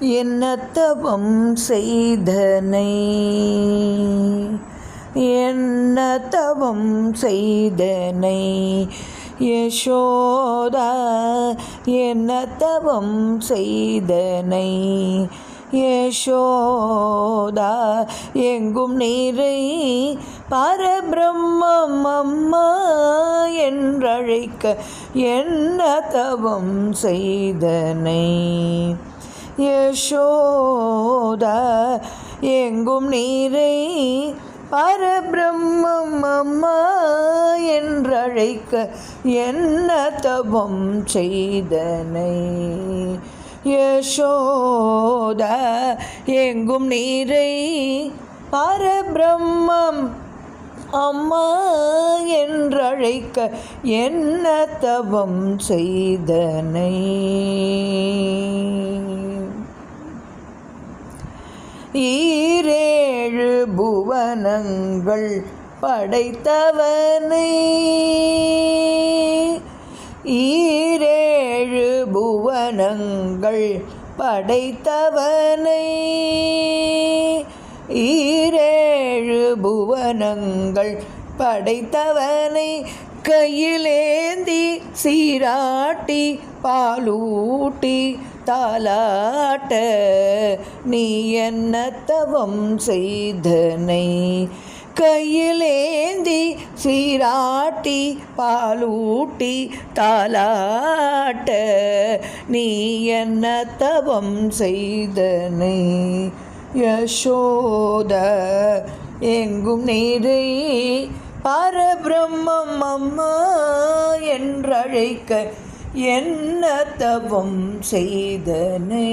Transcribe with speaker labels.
Speaker 1: என்ன தவம் செய்தனை, என்ன தவம் செய்தனை யசோதா, என்ன தவம் செய்தனை யசோதா. எங்கும் நீரை பரபிரம்மம் அம்மா என்றழைக்க என்ன தவம் செய்தனை யசோதா. எங்கும் நீரை பரபிரம்மம் அம்மா என்றழைக்க என்ன தவம் செய்தனை யசோதா. எங்கும் நீரை பரபிரம்மம் அம்மா என்றழைக்க என்ன தவம் செய்தனை. ஈரேழு புவனங்கள் படைத்தவனை, ஈரேழு புவனங்கள் படைத்தவனை, ஈரேழு புவனங்கள் படைத்தவனை கையிலேந்தி சீராட்டி பாலூட்டி தாலாட்ட நீ என்ன தவம் செய்தனை. கையிலேந்தி சீராட்டி பாலூட்டி தாலாட்ட நீ என்ன தவம் செய்தனை யசோதா. எங்கும் நீரை பரபிரம்மம் அம்மா என்றழைக்க என்ன தவம் செய்தனை.